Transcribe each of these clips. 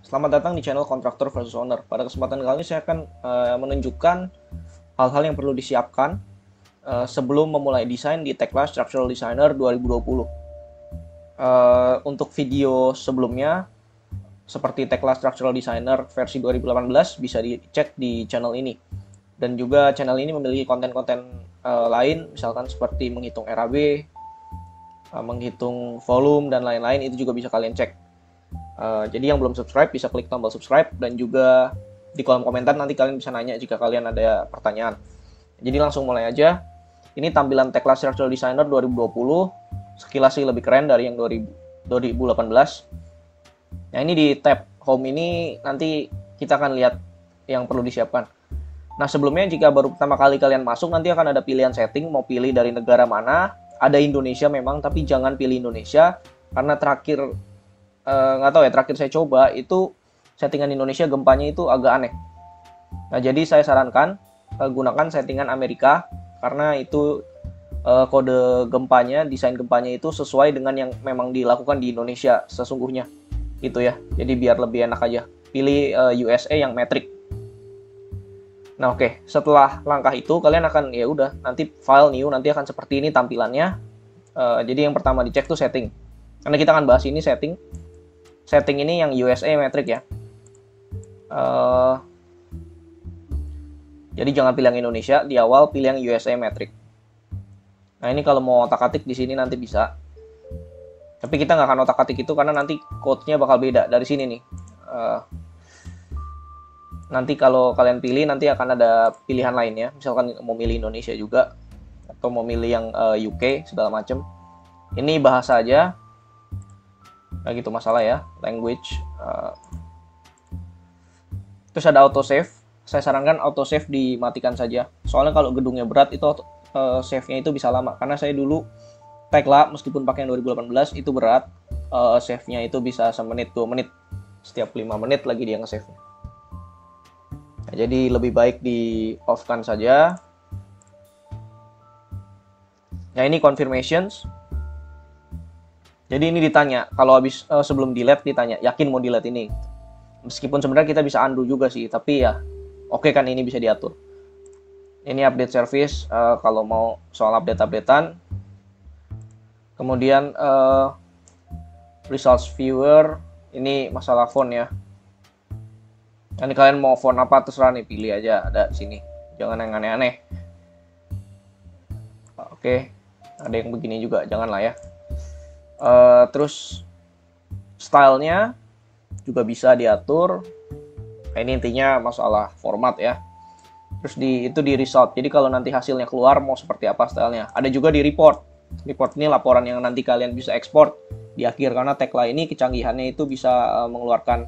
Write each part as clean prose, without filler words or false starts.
Selamat datang di channel Kontraktor versus Owner. Pada kesempatan kali ini saya akan menunjukkan hal-hal yang perlu disiapkan sebelum memulai desain di Tekla Structural Designer 2020. Untuk video sebelumnya, seperti Tekla Structural Designer versi 2018, bisa dicek di channel ini. Dan juga channel ini memiliki konten-konten lain, misalkan seperti menghitung RAB, menghitung volume, dan lain-lain, itu juga bisa kalian cek. Jadi yang belum subscribe bisa klik tombol subscribe, dan juga di kolom komentar nanti kalian bisa nanya jika kalian ada pertanyaan. Jadi langsung mulai aja. Ini tampilan Tekla Structural Designer 2020. Sekilas sih lebih keren dari yang 2018. Nah, ini di tab Home ini nanti kita akan lihat yang perlu disiapkan. Nah, sebelumnya jika baru pertama kali kalian masuk, nanti akan ada pilihan setting, mau pilih dari negara mana. Ada Indonesia memang, tapi jangan pilih Indonesia, karena terakhir nggak tahu ya, terakhir saya coba itu settingan Indonesia gempanya itu agak aneh. Nah, jadi saya sarankan gunakan settingan Amerika, karena itu kode gempanya, desain gempanya itu sesuai dengan yang memang dilakukan di Indonesia sesungguhnya, gitu ya. Jadi biar lebih enak aja, pilih USA yang metric. Nah, oke. Setelah langkah itu kalian akan, ya udah, nanti file new nanti akan seperti ini tampilannya. Jadi yang pertama dicek tuh setting, karena kita akan bahas ini setting ini yang USA metric ya. Jadi jangan pilih yang Indonesia di awal, pilih yang USA metric. Nah, ini kalau mau otak-atik di sini nanti bisa, tapi kita nggak akan otak-atik itu karena nanti code-nya bakal beda dari sini nih. Nanti kalau kalian pilih, nanti akan ada pilihan lainnya, misalkan mau milih Indonesia juga atau mau milih yang UK segala macam. Ini bahasa aja, nggak gitu masalah ya, language. Terus ada autosave. Saya sarankan autosave dimatikan saja, soalnya kalau gedungnya berat itu save-nya itu bisa lama. Karena saya dulu Tekla meskipun pakai yang 2018 itu berat, save-nya itu bisa semenit 2 menit, setiap 5 menit lagi dia nge-save. Nah, jadi lebih baik di off-kan saja. Nah, ini confirmations. Jadi ini ditanya, kalau habis sebelum delete ditanya, yakin mau delete ini? Meskipun sebenarnya kita bisa undo juga sih, tapi ya oke kan, ini bisa diatur. Ini update service kalau mau soal update-updatean. Kemudian results viewer, ini masalah font ya. Nanti kalian mau font apa terserah nih, pilih aja, ada di sini. Jangan yang aneh-aneh. Oke, ada yang begini juga, janganlah ya. Terus stylenya juga bisa diatur. Nah, ini intinya masalah format ya. Terus itu di result. Jadi kalau nanti hasilnya keluar mau seperti apa stylenya. Ada juga di report. Report ini laporan yang nanti kalian bisa ekspor di akhir, karena Tekla ini kecanggihannya itu bisa mengeluarkan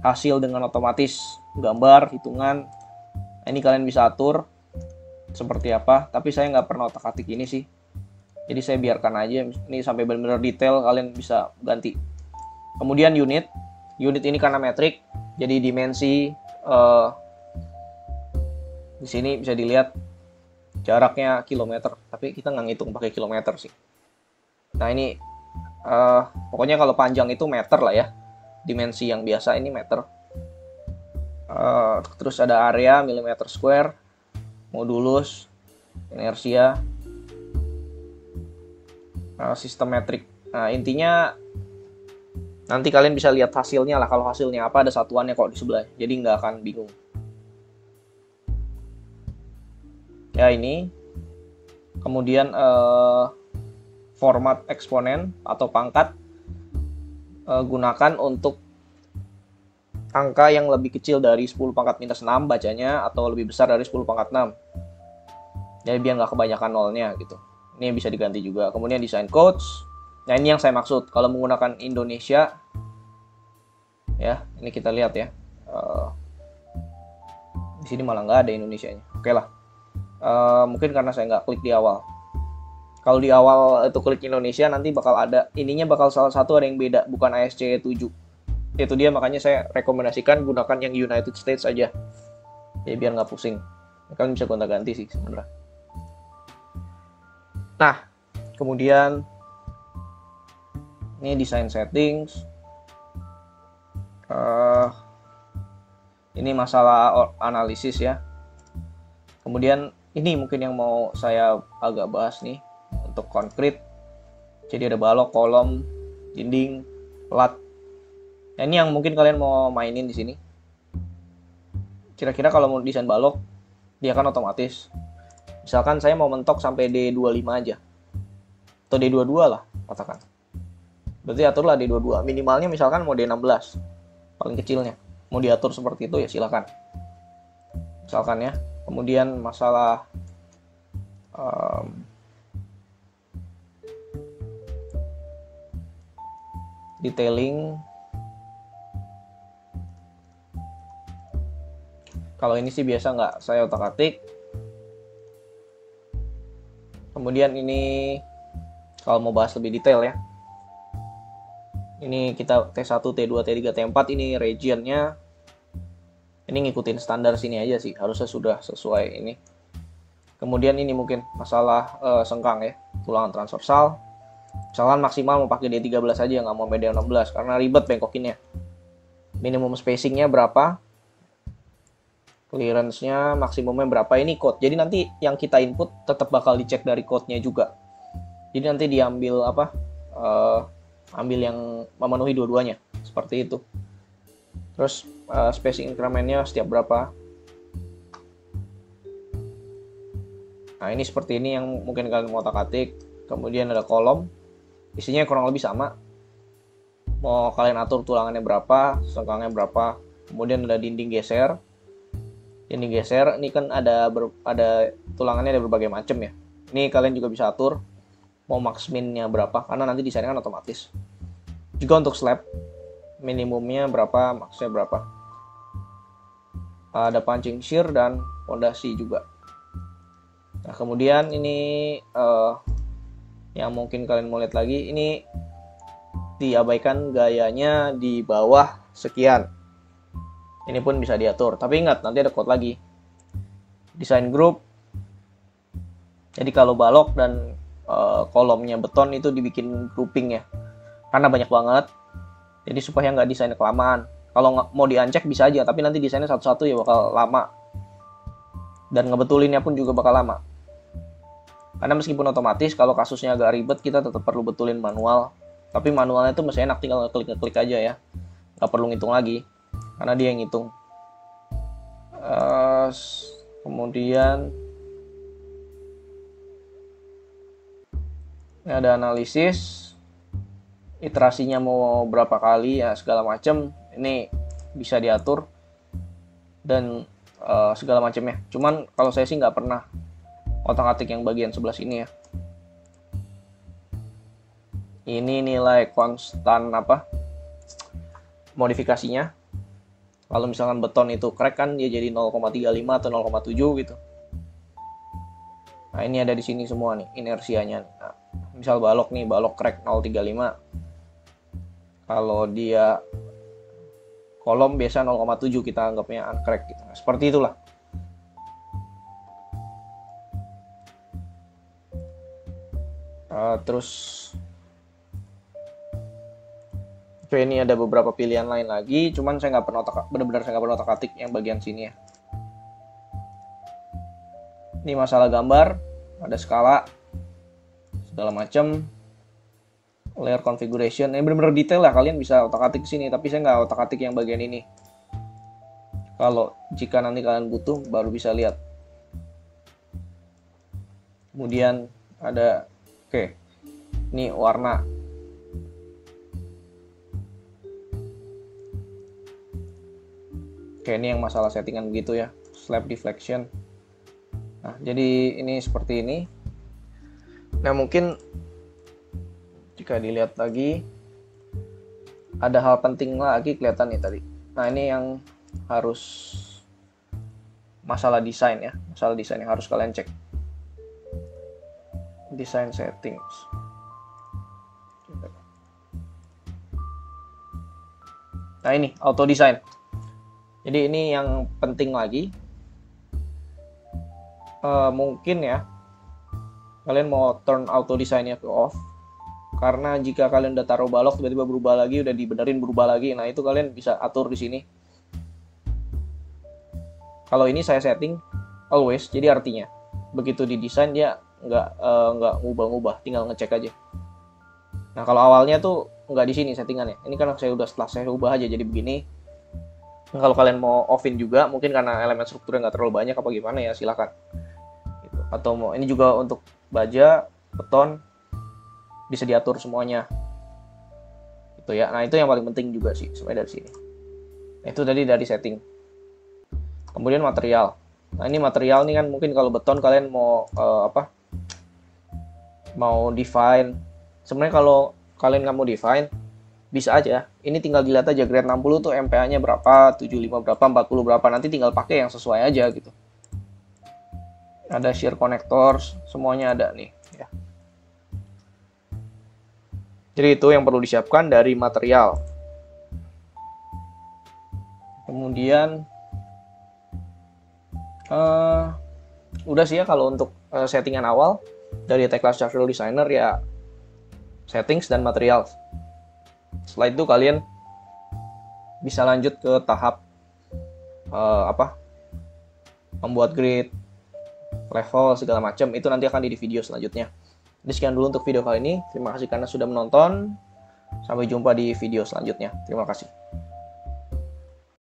hasil dengan otomatis, gambar, hitungan. Nah, ini kalian bisa atur seperti apa, tapi saya nggak pernah otak-atik ini sih, jadi saya biarkan aja. Ini sampai benar-benar detail kalian bisa ganti. Kemudian unit ini karena metrik, jadi dimensi di sini bisa dilihat jaraknya kilometer, tapi kita nggak ngitung pakai kilometer sih. Nah, ini pokoknya kalau panjang itu meter lah ya, dimensi yang biasa ini meter. Terus ada area milimeter square, modulus, inersia, sistem metrik. Nah, intinya nanti kalian bisa lihat hasilnya lah. Kalau hasilnya apa, ada satuannya kok di sebelah, jadi nggak akan bingung. Ya, ini. Kemudian format eksponen atau pangkat, gunakan untuk angka yang lebih kecil dari 10 pangkat minus 6 bacanya, atau lebih besar dari 10 pangkat 6. Jadi biar nggak kebanyakan nolnya gitu. Ini bisa diganti juga. Kemudian design codes. Nah, ini yang saya maksud. Kalau menggunakan Indonesia, ya, ini kita lihat ya. Di sini malah nggak ada Indonesianya. Oke lah. Mungkin karena saya nggak klik di awal. Kalau di awal itu klik Indonesia, nanti bakal ada, ininya bakal salah satu ada yang beda, bukan ASC 7. Itu dia, makanya saya rekomendasikan gunakan yang United States aja. Jadi biar nggak pusing. Kalian bisa gonta-ganti sih sebenarnya. Nah, kemudian ini design settings. Uh, ini masalah analisis ya. Kemudian ini mungkin yang mau saya agak bahas nih untuk konkret. Jadi ada balok, kolom, dinding, plat. Nah, ini yang mungkin kalian mau mainin di sini. Kira-kira kalau mau desain balok, dia kan otomatis. Misalkan saya mau mentok sampai D25 aja. Atau D22 lah, katakan. Berarti aturlah D22. Minimalnya misalkan mau D16. Paling kecilnya. Mau diatur seperti itu ya silakan. Misalkan ya. Kemudian masalah detailing. Kalau ini sih biasa nggak saya otak-atik. Kemudian ini kalau mau bahas lebih detail ya. Ini kita T1, T2, T3, T4 ini regionnya. Ini ngikutin standar sini aja sih, harusnya sudah sesuai ini. Kemudian ini mungkin masalah sengkang ya, tulangan transversal. Misalkan maksimal mau pakai D13 aja, nggak mau D16 karena ribet bengkokinnya. Minimum spacingnya berapa? Clearance-nya maksimumnya berapa? Ini code. Jadi nanti yang kita input tetap bakal dicek dari code-nya juga. Jadi nanti diambil apa? Ambil yang memenuhi dua-duanya. Seperti itu. Terus spacing increment-nya setiap berapa? Nah, ini seperti ini yang mungkin kalian mau otak-atik. Kemudian ada kolom. Isinya kurang lebih sama. Mau kalian atur tulangannya berapa, sengkangnya berapa. Kemudian ada dinding geser. Dinding geser, ini kan ada tulangannya ada berbagai macam ya. Ini kalian juga bisa atur mau max min-nya berapa, karena nanti desainnya kan otomatis. Juga untuk slab, minimumnya berapa, max-nya berapa. Ada punching shear dan fondasi juga. Nah, kemudian ini yang mungkin kalian mau lihat lagi, ini diabaikan gayanya di bawah sekian. Ini pun bisa diatur, tapi ingat nanti ada code lagi. Desain group. Jadi kalau balok dan kolomnya beton itu dibikin grouping ya, karena banyak banget. Jadi supaya nggak desainnya kelamaan. Kalau mau diancek bisa aja, tapi nanti desainnya satu-satu ya bakal lama. Dan ngebetulinnya pun juga bakal lama. Karena meskipun otomatis, kalau kasusnya agak ribet, kita tetap perlu betulin manual. Tapi manualnya itu masih enak, tinggal ngeklik aja ya. Nggak perlu ngitung lagi, karena dia yang ngitung. Kemudian ini ada analisis, iterasinya mau berapa kali ya segala macam. Ini bisa diatur dan segala macamnya. Cuman kalau saya sih nggak pernah otak-atik yang bagian sebelah sini ya. Ini nilai konstan apa? Modifikasinya. Kalau misalkan beton itu crack kan dia jadi 0,35 atau 0,7 gitu. Nah, ini ada di sini semua nih inersianya. Nah, misal balok nih, balok crack 0,35. Kalau dia kolom biasa 0,7 kita anggapnya uncrack gitu. Nah, seperti itulah. Terus ini ada beberapa pilihan lain lagi, cuman saya nggak pernah benar-benar saya nggak pernah otak-atik yang bagian sini ya. Ini masalah gambar, ada skala segala macam, layer configuration, ini benar-benar detail lah, kalian bisa otak-atik sini, tapi saya nggak otak-atik yang bagian ini. Kalau jika nanti kalian butuh baru bisa lihat. Kemudian ada ini warna. Ini yang masalah settingan begitu ya, slab deflection. Nah, jadi ini seperti ini. Nah, mungkin jika dilihat lagi ada hal penting lagi kelihatan nih tadi. Nah, ini yang harus masalah desain ya, masalah desain yang harus kalian cek. Design settings. Nah, ini auto design. Jadi ini yang penting lagi. Mungkin ya kalian mau turn auto design-nya ke off. Karena jika kalian udah taruh balok tiba-tiba berubah lagi, udah dibenerin berubah lagi, nah itu kalian bisa atur di sini. Kalau ini saya setting always, jadi artinya begitu didesain dia nggak ngubah-ngubah, tinggal ngecek aja. Nah kalau awalnya tuh nggak di sini settingannya, ini karena setelah saya ubah aja jadi begini. Nah, kalau kalian mau offin juga, mungkin karena elemen strukturnya nggak terlalu banyak apa gimana ya silahkan. Gitu. Atau mau ini juga untuk baja, beton bisa diatur semuanya. Itu ya. Nah itu yang paling penting juga sih sebenarnya dari sini. Nah, itu tadi dari setting. Kemudian material. Nah ini material nih kan mungkin kalau beton kalian mau mau define. Sebenarnya kalau kalian nggak mau define bisa aja. Ini tinggal dilihat aja grade 60 tuh MPa-nya berapa, 75 berapa, 40 berapa. Nanti tinggal pakai yang sesuai aja gitu. Ada shear connectors, semuanya ada nih ya. Jadi itu yang perlu disiapkan dari material. Kemudian udah sih ya kalau untuk settingan awal dari Tekla Structural Designer ya settings dan material. Setelah itu kalian bisa lanjut ke tahap membuat grid, level segala macam, itu nanti akan di video selanjutnya. Jadi sekian dulu untuk video kali ini. Terima kasih karena sudah menonton. Sampai jumpa di video selanjutnya. Terima kasih.